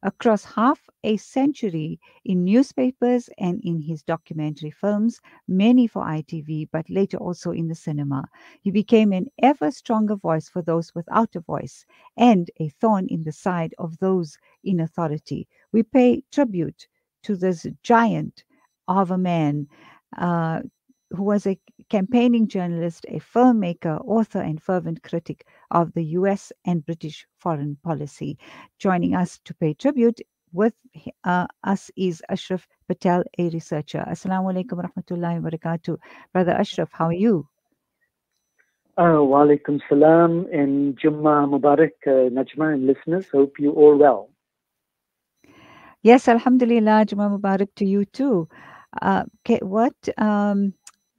across half a century in newspapers and in his documentary films, many for ITV, but later also in the cinema. He became an ever stronger voice for those without a voice and a thorn in the side of those in authority. We pay tribute to this giant of a man. Uh, who was a campaigning journalist, a filmmaker, author, and fervent critic of the US and British foreign policy. Joining us to pay tribute with us is Ashraf Patel, a researcher. Assalamu alaikum wa rahmatullahi wa barakatuh. Brother Ashraf, how are you? Wa alaikum salam and Jummah Mubarak, Najma and listeners. Hope you all well. Yes, Alhamdulillah, Jummah Mubarak to you too. What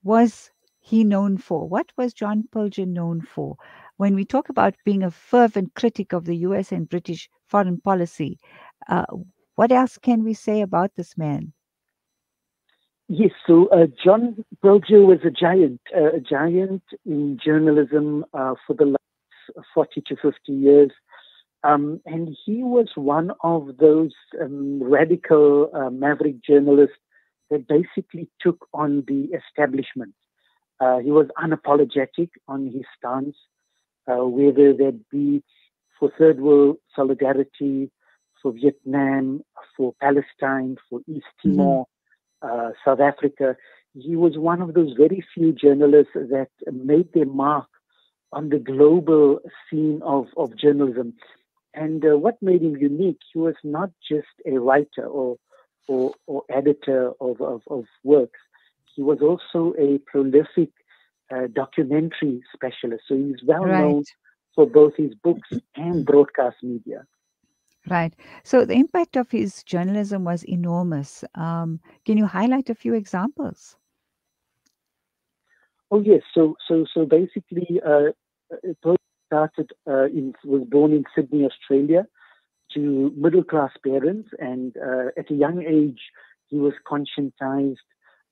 was he known for? What was John Pilger known for? When we talk about being a fervent critic of the US and British foreign policy, uh, what else can we say about this man? Yes, so John Pilger was a giant in journalism for the last 40 to 50 years. And he was one of those radical maverick journalists that basically took on the establishment. He was unapologetic on his stance, whether that be for Third World solidarity, for Vietnam, for Palestine, for East Timor, South Africa. He was one of those very few journalists that made their mark on the global scene of journalism. And what made him unique, he was not just a writer or editor of works. He was also a prolific documentary specialist. So he's well known for both his books and broadcast media. Right. So the impact of his journalism was enormous. Can you highlight a few examples? Oh yes. So basically, Pilger was born in Sydney, Australia, to middle class parents, and at a young age, he was conscientized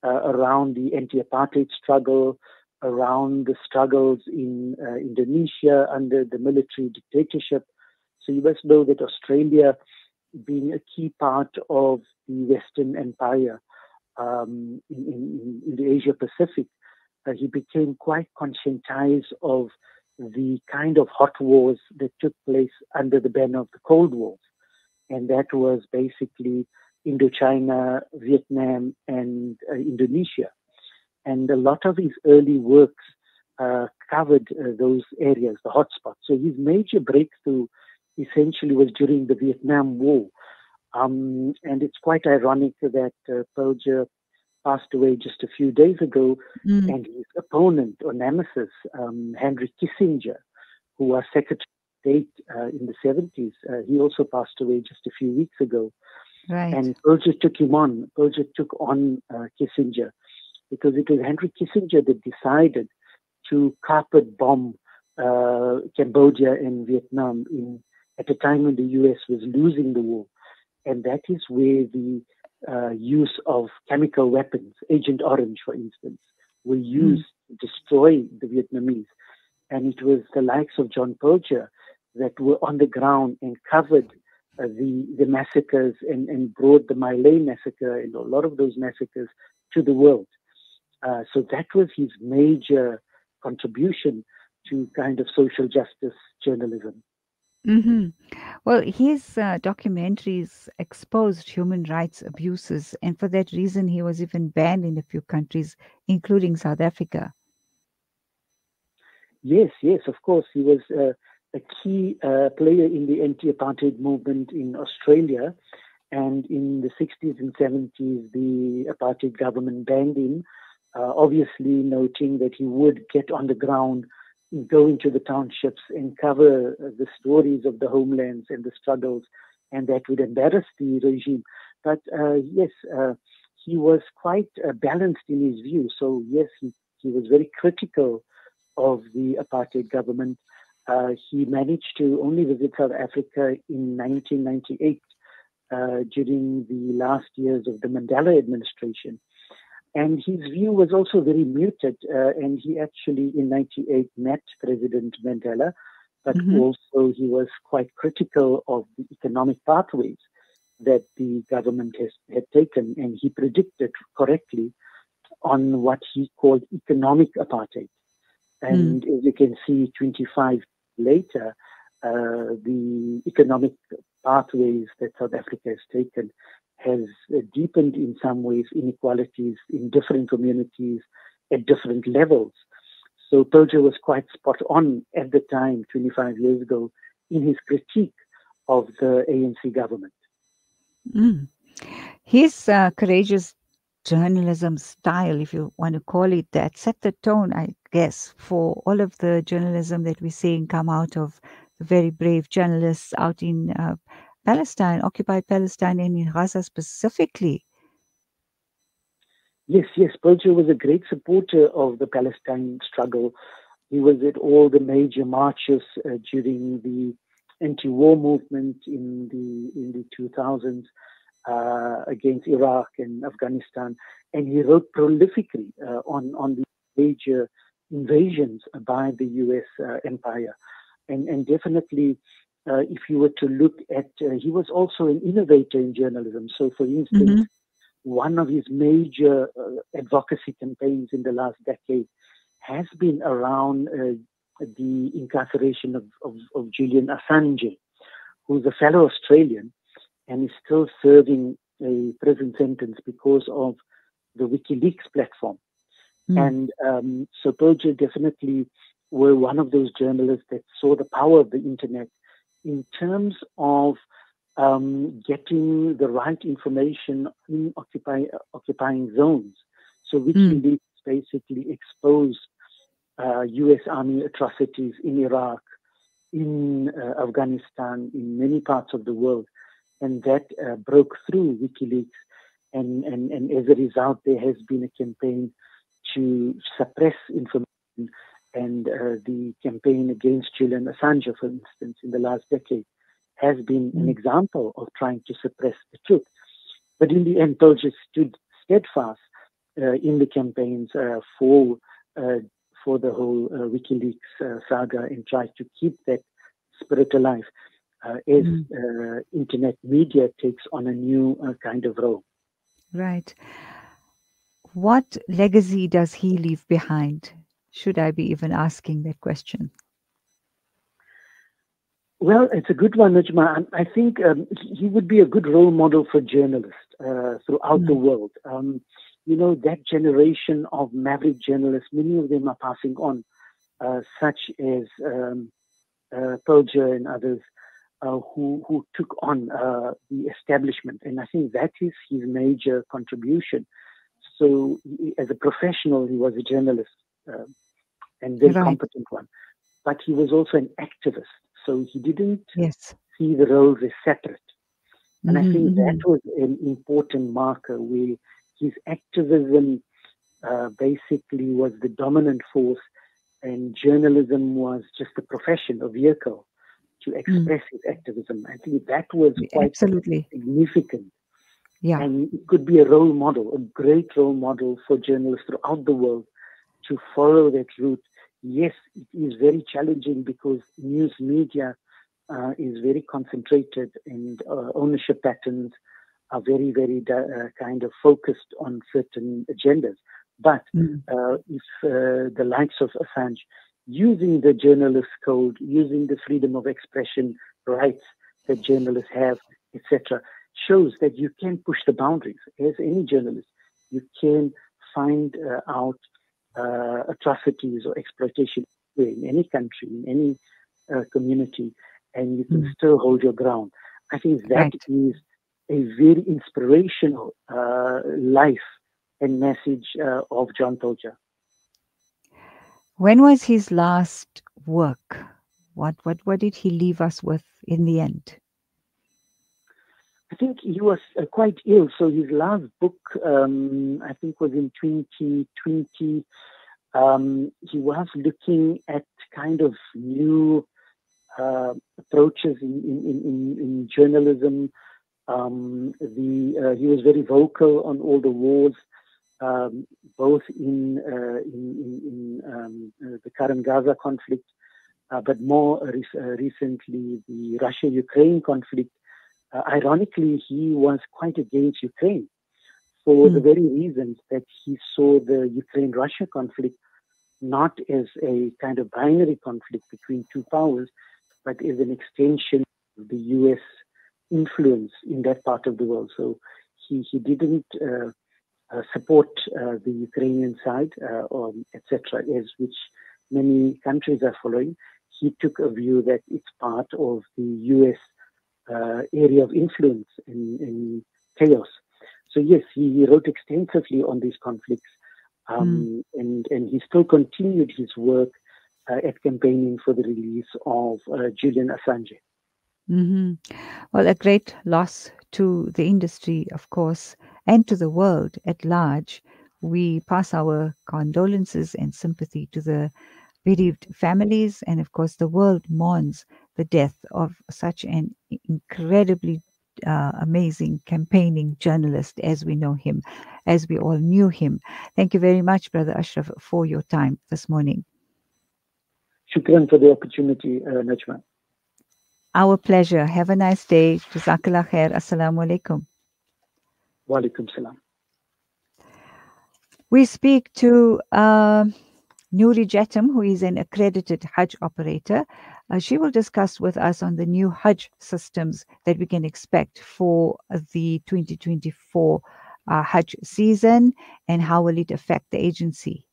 around the anti-apartheid struggle, around the struggles in Indonesia under the military dictatorship. So you must know that Australia, being a key part of the Western Empire in the Asia Pacific, he became quite conscientized of the kind of hot wars that took place under the banner of the Cold War. And that was basically Indochina, Vietnam, and Indonesia. And a lot of his early works covered those areas, the hotspots. So his major breakthrough essentially was during the Vietnam War. And it's quite ironic that Pilger passed away just a few days ago, and his opponent or nemesis, Henry Kissinger, who was Secretary of State in the 70s, he also passed away just a few weeks ago. Right. And Pilger took him on. Pilger took on Kissinger because it was Henry Kissinger that decided to carpet bomb Cambodia and Vietnam at a time when the US was losing the war. And that is where the use of chemical weapons, Agent Orange, for instance, were used to destroy the Vietnamese. And it was the likes of John Pilger that were on the ground and covered the massacres and brought the My Lai massacre and a lot of those massacres to the world. So that was his major contribution to kind of social justice journalism. Well, his documentaries exposed human rights abuses, and for that reason, he was even banned in a few countries, including South Africa. Yes, of course. He was a key player in the anti-apartheid movement in Australia. And in the 60s and 70s, the apartheid government banned him, obviously noting that he would get on the ground, go into the townships and cover the stories of the homelands and the struggles, and that would embarrass the regime. But yes, he was quite balanced in his view. So yes, he was very critical of the apartheid government. He managed to only visit South Africa in 1998 during the last years of the Mandela administration. And his view was also very muted. And he actually, in 98, met President Mandela but Mm-hmm. also he was quite critical of the economic pathways that the government had taken, and he predicted correctly on what he called economic apartheid. Mm. And as you can see, 25 later, the economic pathways that South Africa has taken has deepened in some ways inequalities in different communities at different levels. So Pilger was quite spot on at the time, 25 years ago, in his critique of the ANC government. Mm. His courageous journalism style, if you want to call it that, set the tone, I guess, for all of the journalism that we're seeing come out of the very brave journalists out in Palestine, occupied Palestine, and in Gaza specifically. Yes, Pilger was a great supporter of the Palestine struggle. He was at all the major marches during the anti-war movement in the 2000s against Iraq and Afghanistan, and he wrote prolifically on the major invasions by the U.S. empire, and definitely. If you were to look at, he was also an innovator in journalism. So, for instance, Mm-hmm. one of his major advocacy campaigns in the last decade has been around the incarceration of Julian Assange, who's a fellow Australian and is still serving a prison sentence because of the WikiLeaks platform. Mm. And so Pilger definitely were one of those journalists that saw the power of the internet in terms of getting the right information in occupying zones. So Mm. WikiLeaks basically exposed U.S. Army atrocities in Iraq, in Afghanistan, in many parts of the world, and that broke through WikiLeaks. And as a result, there has been a campaign to suppress information, and the campaign against Julian Assange, for instance, in the last decade, has been an Mm. example of trying to suppress the truth. But in the end, Pilger stood steadfast in the campaigns for the whole WikiLeaks saga and tried to keep that spirit alive as Mm. internet media takes on a new kind of role. Right. What legacy does he leave behind? Should I be even asking that question? Well, it's a good one, Najma. I think he would be a good role model for journalists throughout the Mm. world. That generation of maverick journalists, many of them are passing on, such as Pilger and others, who took on the establishment. And I think that is his major contribution. So, as a professional, he was a journalist and very Right. competent one. But he was also an activist. So he didn't Yes. see the roles as separate. And I Mm-hmm, think that mm-hmm. was an important marker where his activism basically was the dominant force, and journalism was just a profession, a vehicle to Mm. express his activism. I think that was quite Absolutely. significant. Yeah. And it could be a role model, a great role model for journalists throughout the world to follow that route. Yes, it is very challenging because news media is very concentrated, and ownership patterns are very, very kind of focused on certain agendas. But Mm. if the likes of Assange, using the journalist code, using the freedom of expression rights that journalists have, etc., shows that you can push the boundaries. As any journalist, you can find out atrocities or exploitation in any country, in any community, and you can Mm. still hold your ground. I think that Right. is a very inspirational life and message of John Pilger. When was his last work? What did he leave us with in the end? I think he was quite ill, so his last book, I think, was in 2020. He was looking at kind of new approaches in journalism. He was very vocal on all the wars, both in the current Gaza conflict, but more recently, the Russia-Ukraine conflict. Ironically, he was quite against Ukraine for the very reasons that he saw the Ukraine-Russia conflict not as a kind of binary conflict between two powers, but as an extension of the U.S. influence in that part of the world. So he didn't support the Ukrainian side, etc., as which many countries are following. He took a view that it's part of the U.S. Area of influence in chaos. So yes, he wrote extensively on these conflicts, and he still continued his work at campaigning for the release of Julian Assange. Well, a great loss to the industry, of course, and to the world at large. We pass our condolences and sympathy to the bereaved families, and of course, the world mourns the death of such an incredibly amazing campaigning journalist as we know him, as we all knew him. Thank you very much, Brother Ashraf, for your time this morning. Shukran for the opportunity, Najma. Our pleasure. Have a nice day. Jazakallah khair. Assalamu alaikum. Wa alaikum salam. We speak to Nouri Jatam, who is an accredited Hajj operator. She will discuss with us on the new Hajj systems that we can expect for the 2024 Hajj season and how will it affect the agency.